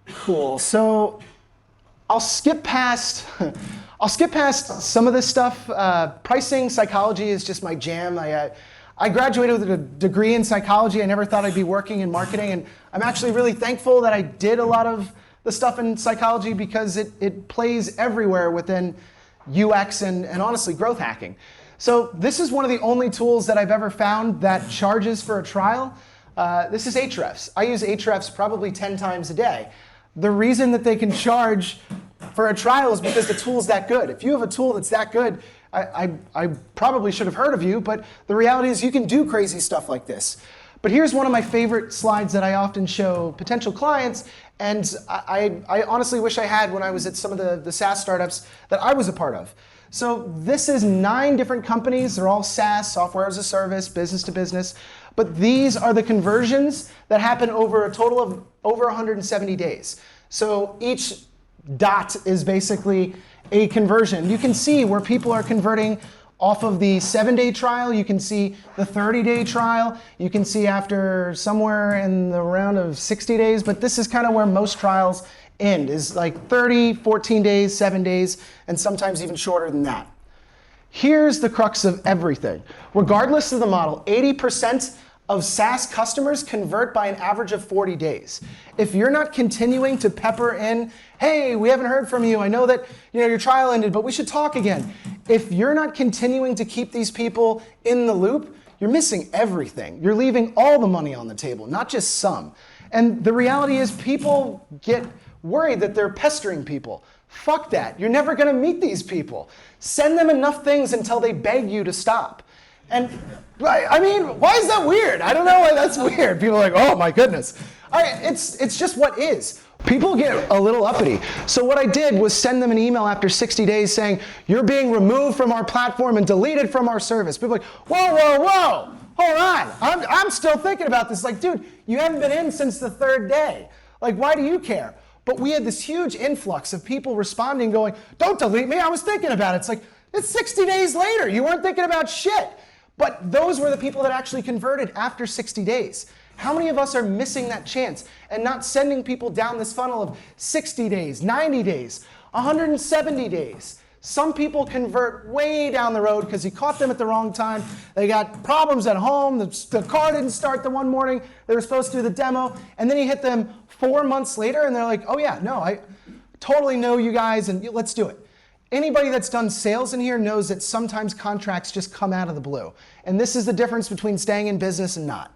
Cool, so I'll skip past some of this stuff. Pricing psychology is just my jam. I graduated with a degree in psychology. I never thought I'd be working in marketing, and I'm actually really thankful that I did a lot of the stuff in psychology because it plays everywhere within UX and honestly growth hacking. So this is one of the only tools that I've ever found that charges for a trial. This is Ahrefs. I use Ahrefs probably 10 times a day. The reason that they can charge for a trial is because the tool's that good. If you have a tool that's that good, I probably should have heard of you, but the reality is you can do crazy stuff like this. But here's one of my favorite slides that I often show potential clients, and I honestly wish I had when I was at some of the SaaS startups that I was a part of. So this is 9 different companies. They're all SaaS, software as a service, business to business. But these are the conversions that happen over a total of over 170 days. So each dot is basically a conversion. You can see where people are converting off of the 7-day trial. You can see the 30-day trial. You can see after somewhere in the round of 60 days. But this is kind of where most trials end, is like 30, 14 days, 7 days, and sometimes even shorter than that. Here's the crux of everything. Regardless of the model, 80% of SaaS customers convert by an average of 40 days. If you're not continuing to pepper in, hey, we haven't heard from you, I know that your trial ended, but we should talk again. If you're not continuing to keep these people in the loop, you're missing everything. You're leaving all the money on the table, not just some. And the reality is people get worried that they're pestering people. Fuck that. You're never going to meet these people. Send them enough things until they beg you to stop. And I mean, why is that weird? I don't know why that's weird. People are like, oh my goodness. It's just what is. People get a little uppity. So what I did was send them an email after 60 days saying, you're being removed from our platform and deleted from our service. People are like, whoa, whoa, whoa, hold on. I'm still thinking about this. Like, dude, you haven't been in since the 3rd day. Like, why do you care? But we had this huge influx of people responding going, don't delete me, I was thinking about it. It's like, it's 60 days later, you weren't thinking about shit. But those were the people that actually converted after 60 days. How many of us are missing that chance and not sending people down this funnel of 60 days, 90 days, 170 days? Some people convert way down the road because he caught them at the wrong time. They got problems at home. The car didn't start the one morning they were supposed to do the demo. And then he hit them 4 months later and they're like, oh yeah, no, I totally know you guys and let's do it. Anybody that's done sales in here knows that sometimes contracts just come out of the blue. And this is the difference between staying in business and not.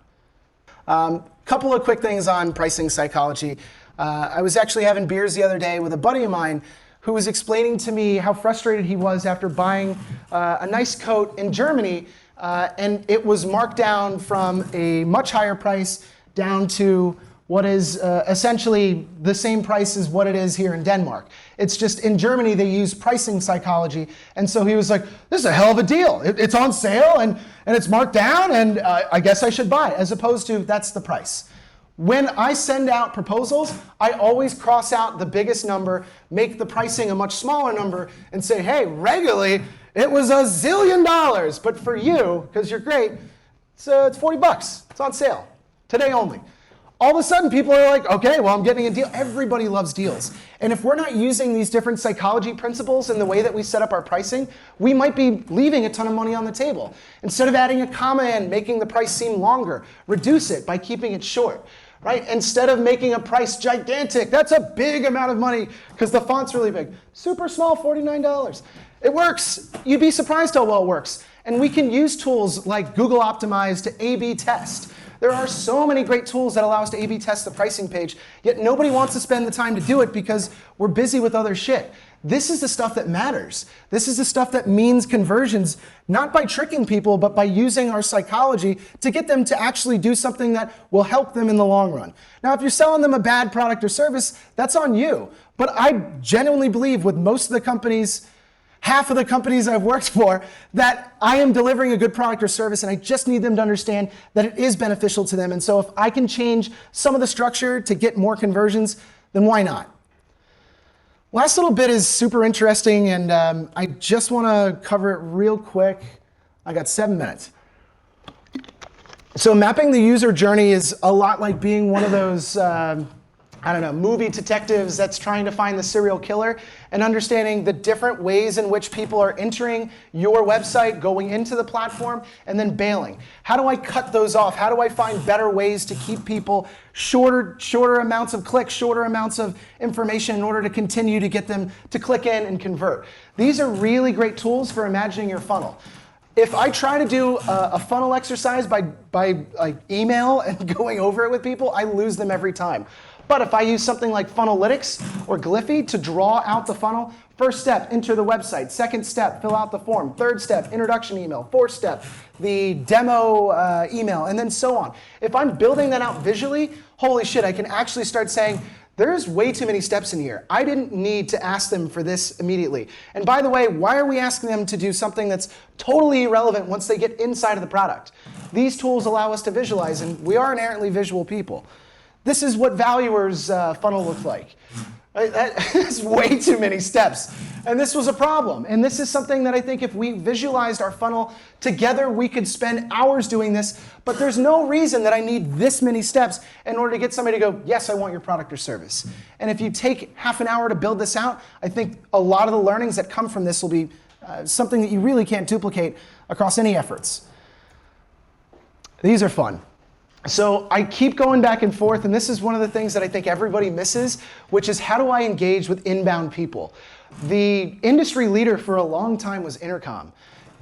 Couple of quick things on pricing psychology. I was actually having beers the other day with a buddy of mine who was explaining to me how frustrated he was after buying a nice coat in Germany and it was marked down from a much higher price down to what is essentially the same price as what it is here in Denmark. It's just in Germany they use pricing psychology, and so he was like, this is a hell of a deal. It's on sale and it's marked down, and I guess I should buy it, as opposed to that's the price. When I send out proposals, I always cross out the biggest number, make the pricing a much smaller number, and say, hey, regularly it was $1 zillion, but for you, because you're great, it's 40 bucks. It's on sale, today only. All of a sudden, people are like, okay, well, I'm getting a deal. Everybody loves deals. And if we're not using these different psychology principles in the way that we set up our pricing, we might be leaving a ton of money on the table. Instead of adding a comma in, making the price seem longer, reduce it by keeping it short. Right? Instead of making a price gigantic, that's a big amount of money because the font's really big. Super small, $49. It works. You'd be surprised how well it works. And we can use tools like Google Optimize to A/B test. There are so many great tools that allow us to A/B test the pricing page, yet nobody wants to spend the time to do it because we're busy with other shit. This is the stuff that matters. This is the stuff that means conversions, not by tricking people, but by using our psychology to get them to actually do something that will help them in the long run. Now, if you're selling them a bad product or service, that's on you. But I genuinely believe with most of the companies, half of the companies I've worked for, that I am delivering a good product or service, and I just need them to understand that it is beneficial to them. And so if I can change some of the structure to get more conversions, then why not? Last little bit is super interesting, and I just want to cover it real quick. I got 7 minutes. So mapping the user journey is a lot like being one of those movie detectives that's trying to find the serial killer and understanding the different ways in which people are entering your website, going into the platform, and then bailing. How do I cut those off? How do I find better ways to keep people shorter amounts of clicks, shorter amounts of information in order to continue to get them to click in and convert? These are really great tools for imagining your funnel. If I try to do a funnel exercise by like email and going over it with people, I lose them every time. But if I use something like Funnelytics or Glyphy to draw out the funnel, first step, enter the website. Second step, fill out the form. Third step, introduction email. Fourth step, the demo email, and then so on. If I'm building that out visually, holy shit, I can actually start saying, there's way too many steps in here. I didn't need to ask them for this immediately. And by the way, why are we asking them to do something that's totally irrelevant once they get inside of the product? These tools allow us to visualize, and we are inherently visual people. This is what Valuer's funnel looks like. That's way too many steps. And this was a problem. And this is something that I think if we visualized our funnel together, we could spend hours doing this. But there's no reason that I need this many steps in order to get somebody to go, yes, I want your product or service. And if you take half an hour to build this out, I think a lot of the learnings that come from this will be something that you really can't duplicate across any efforts. These are fun. So I keep going back and forth, and this is one of the things that I think everybody misses, which is how do I engage with inbound people? The industry leader for a long time was Intercom.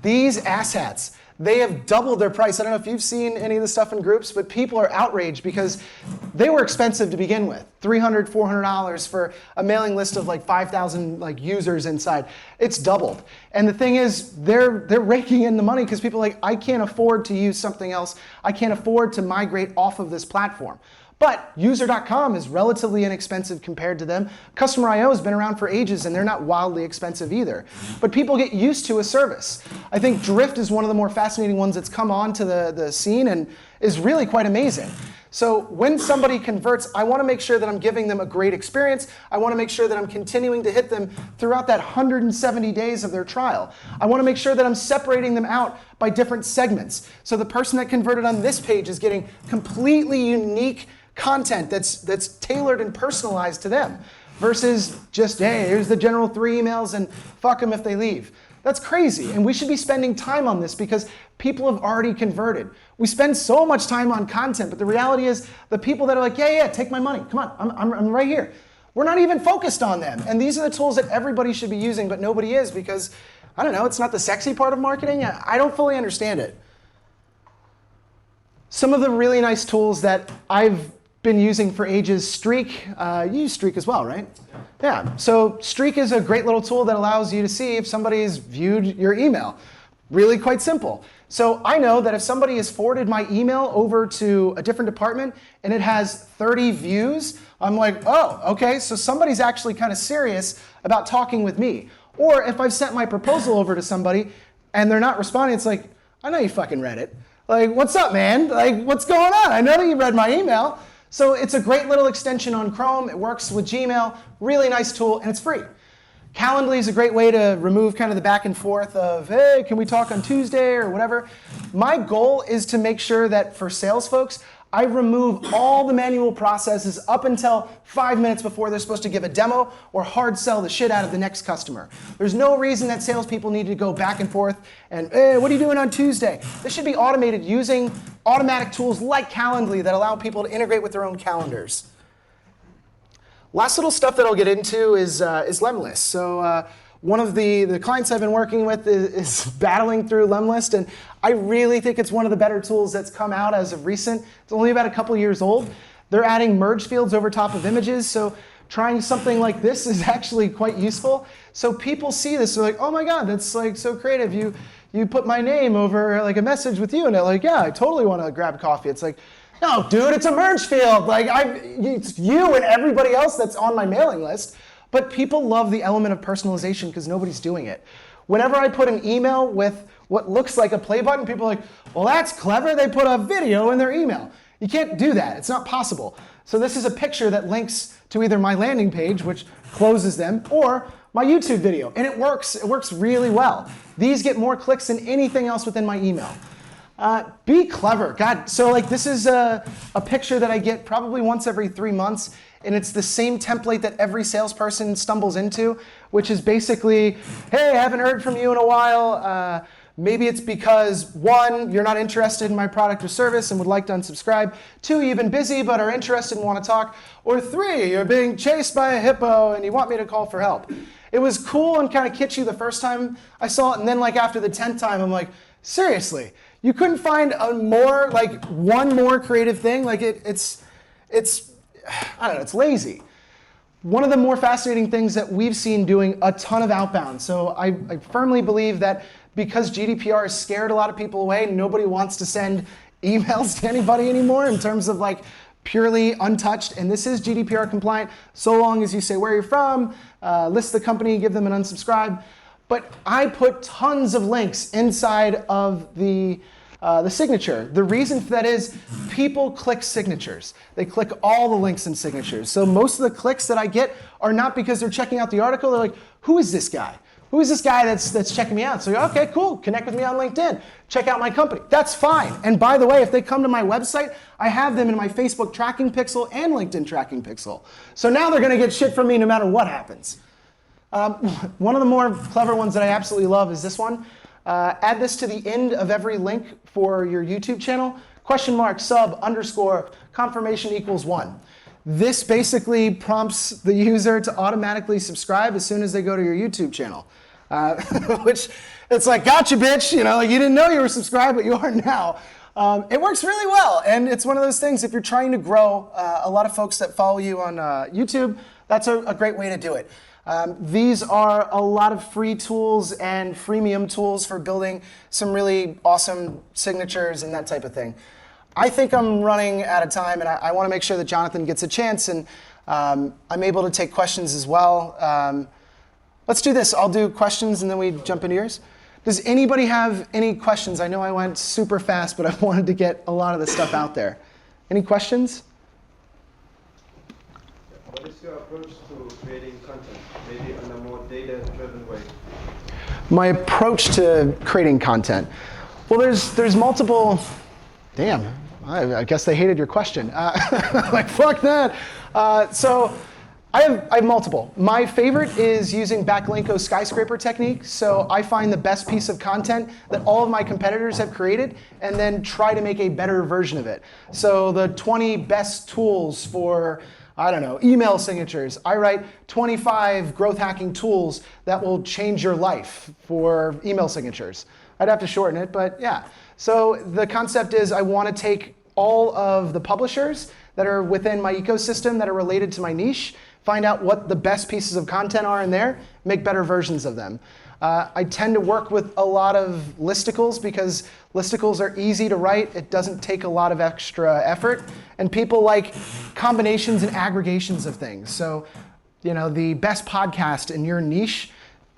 These asshats, they have doubled their price. I don't know if you've seen any of the stuff in groups, but people are outraged because they were expensive to begin with. $300, $400 for a mailing list of like 5,000 users inside. It's doubled. And the thing is, they're raking in the money because people are like, I can't afford to use something else. I can't afford to migrate off of this platform. But user.com is relatively inexpensive compared to them. Customer.io has been around for ages and they're not wildly expensive either. But people get used to a service. I think Drift is one of the more fascinating ones that's come onto the scene and is really quite amazing. So when somebody converts, I want to make sure that I'm giving them a great experience. I want to make sure that I'm continuing to hit them throughout that 170 days of their trial. I want to make sure that I'm separating them out by different segments. So the person that converted on this page is getting completely unique content that's tailored and personalized to them versus just, hey, here's the general 3 emails and fuck them if they leave. That's crazy, and we should be spending time on this because people have already converted. We spend so much time on content, but the reality is the people that are like, yeah, take my money, come on, I'm right here. We're not even focused on them, and these are the tools that everybody should be using, but nobody is because, I don't know, it's not the sexy part of marketing. I don't fully understand it. Some of the really nice tools that I've been using for ages, Streak. You use Streak as well, right? Yeah. So Streak is a great little tool that allows you to see if somebody's viewed your email. Really quite simple. So I know that if somebody has forwarded my email over to a different department and it has 30 views, I'm like, oh, okay, so somebody's actually kind of serious about talking with me. Or if I've sent my proposal over to somebody and they're not responding, it's like, I know you fucking read it. Like, what's up, man? Like, what's going on? I know that you read my email. So it's a great little extension on Chrome. It works with Gmail, really nice tool, and it's free. Calendly is a great way to remove kind of the back and forth of, hey, can we talk on Tuesday or whatever. My goal is to make sure that for sales folks, I remove all the manual processes up until 5 minutes before they're supposed to give a demo or hard sell the shit out of the next customer. There's no reason that salespeople need to go back and forth and, hey, what are you doing on Tuesday? This should be automated using automatic tools like Calendly that allow people to integrate with their own calendars. Last little stuff that I'll get into is Lemlist. So one of the clients I've been working with is battling through Lemlist, and I really think it's one of the better tools that's come out as of recent. It's only about a couple years old. They're adding merge fields over top of images, so trying something like this is actually quite useful. So people see this, they're like, oh my god, that's like so creative. You put my name over like a message with you, and they're like, yeah, I totally want to grab coffee. It's like, no, dude, it's a merge field. Like, it's you and everybody else that's on my mailing list. But people love the element of personalization because nobody's doing it. Whenever I put an email with what looks like a play button, people are like, well, that's clever. They put a video in their email. You can't do that. It's not possible. So this is a picture that links to either my landing page, which closes them, or my YouTube video. And it works. It works really well. These get more clicks than anything else within my email. Be clever. God, so like this is a picture that I get probably once every 3 months, and it's the same template that every salesperson stumbles into, which is basically, hey, I haven't heard from you in a while. Maybe it's because 1, you're not interested in my product or service and would like to unsubscribe. 2, you've been busy but are interested and want to talk. Or 3, you're being chased by a hippo and you want me to call for help. It was cool and kind of kitschy the first time I saw it, and then like after the 10th time, I'm like, seriously? You couldn't find one more creative thing? Like it's I don't know, it's lazy. One of the more fascinating things that we've seen doing a ton of outbound. So I firmly believe that because GDPR has scared a lot of people away, nobody wants to send emails to anybody anymore in terms of like purely untouched. And this is GDPR compliant so long as you say where you're from, list the company, give them an unsubscribe. But I put tons of links inside of the signature. The reason for that is people click signatures. They click all the links in signatures. So most of the clicks that I get are not because they're checking out the article. They're like, who is this guy? Who is this guy that's checking me out? So, okay, cool. Connect with me on LinkedIn. Check out my company. That's fine. And by the way, if they come to my website, I have them in my Facebook tracking pixel and LinkedIn tracking pixel. So now they're going to get shit from me no matter what happens. One of the more clever ones that I absolutely love is this one. Add this to the end of every link for your YouTube channel. Question mark, sub, underscore, confirmation equals 1. This basically prompts the user to automatically subscribe as soon as they go to your YouTube channel. Which, it's like, gotcha, bitch. You know, like you didn't know you were subscribed, but you are now. It works really well. And it's one of those things, if you're trying to grow, a lot of folks that follow you on YouTube, that's a great way to do it. These are a lot of free tools and freemium tools for building some really awesome signatures and that type of thing. I think I'm running out of time, and I want to make sure that Jonathan gets a chance, and I'm able to take questions as well. Let's do this. I'll do questions, and then we jump into yours. Does anybody have any questions? I know I went super fast, but I wanted to get a lot of the stuff out there. Any questions? What is your approach to creating content, maybe in a more data-driven way? My approach to creating content. Well, there's multiple. Damn, I guess they hated your question. Like fuck that. So I have multiple. My favorite is using Backlinko's skyscraper technique. So I find the best piece of content that all of my competitors have created and then try to make a better version of it. So the 20 best tools for, I don't know, email signatures. I write 25 growth hacking tools that will change your life for email signatures. I'd have to shorten it, but yeah. So the concept is I want to take all of the publishers that are within my ecosystem that are related to my niche, find out what the best pieces of content are in there, make better versions of them. I tend to work with a lot of listicles because listicles are easy to write. It doesn't take a lot of extra effort. And people like combinations and aggregations of things. So, the best podcast in your niche,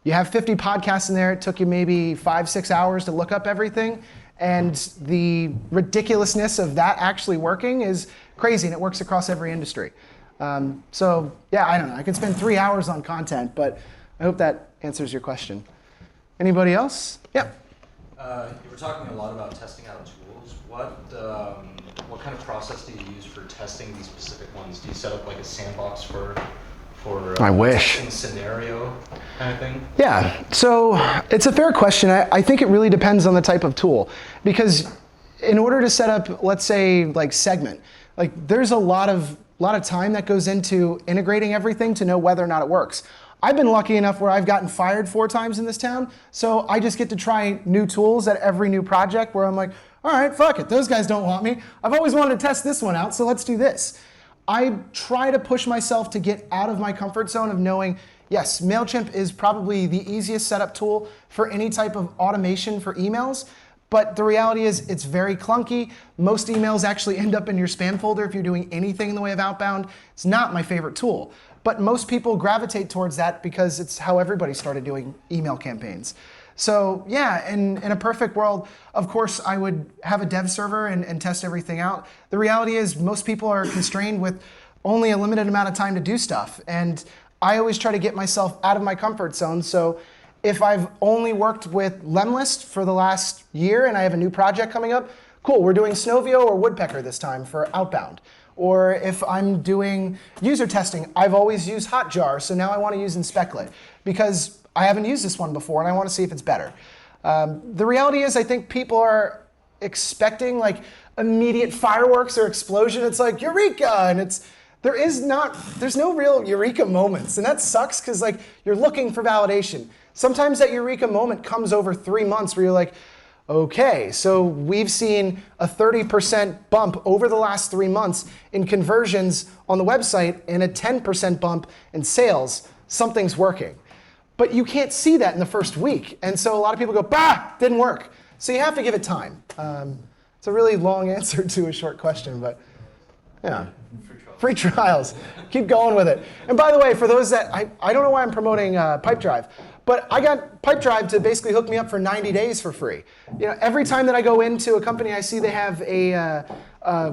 you have 50 podcasts in there. It took you maybe 5-6 hours to look up everything. And the ridiculousness of that actually working is crazy, and it works across every industry. So yeah, I don't know. I could spend 3 hours on content, but I hope that answers your question. Anybody else? Yep. You were talking a lot about testing out tools. What kind of process do you use for testing these specific ones? Do you set up like a sandbox for I wish. testing scenario kind of thing? Yeah, so it's a fair question. I think it really depends on the type of tool, because in order to set up, let's say, like Segment, like there's a lot of time that goes into integrating everything to know whether or not it works. I've been lucky enough where I've gotten fired 4 times in this town, so I just get to try new tools at every new project where I'm like, all right, fuck it, those guys don't want me. I've always wanted to test this one out, so let's do this. I try to push myself to get out of my comfort zone of knowing, yes, MailChimp is probably the easiest setup tool for any type of automation for emails, but the reality is it's very clunky. Most emails actually end up in your spam folder if you're doing anything in the way of outbound. It's not my favorite tool, but most people gravitate towards that because it's how everybody started doing email campaigns. So yeah, in a perfect world, of course, I would have a dev server and test everything out. The reality is most people are constrained with only a limited amount of time to do stuff. And I always try to get myself out of my comfort zone. So if I've only worked with Lemlist for the last year and I have a new project coming up, cool, we're doing Snovio or Woodpecker this time for outbound. Or if I'm doing user testing, I've always used Hotjar, so now I want to use Inspectlet because I haven't used this one before and I want to see if it's better. The reality is I think people are expecting like immediate fireworks or explosion. It's like Eureka, and there's no real Eureka moments, and that sucks because like you're looking for validation. Sometimes that Eureka moment comes over 3 months where you're like, okay, so we've seen a 30% bump over the last 3 months in conversions on the website and a 10% bump in sales. Something's working. But you can't see that in the first week. And so a lot of people go, bah, didn't work. So you have to give it time. It's a really long answer to a short question, but yeah. Free trials. Keep going with it. And by the way, for those that, I don't know why I'm promoting Pipedrive, but I got Pipedrive to basically hook me up for 90 days for free. Every time that I go into a company, I see they have a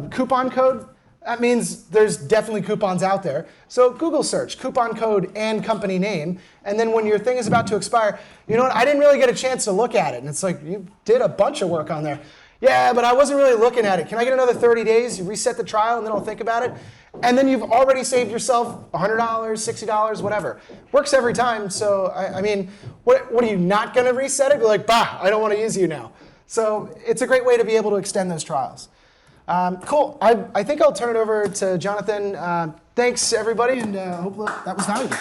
coupon code. That means there's definitely coupons out there. So Google search coupon code and company name, and then when your thing is about to expire, you know what? I didn't really get a chance to look at it, and it's like you did a bunch of work on there. Yeah, but I wasn't really looking at it. Can I get another 30 days? You reset the trial, and then I'll think about it. And then you've already saved yourself $100, $60, whatever. Works every time. So I mean, what are you not going to reset it? Be like, bah, I don't want to use you now. So it's a great way to be able to extend those trials. Cool. I think I'll turn it over to Jonathan. Thanks, everybody, and hopefully that was valuable.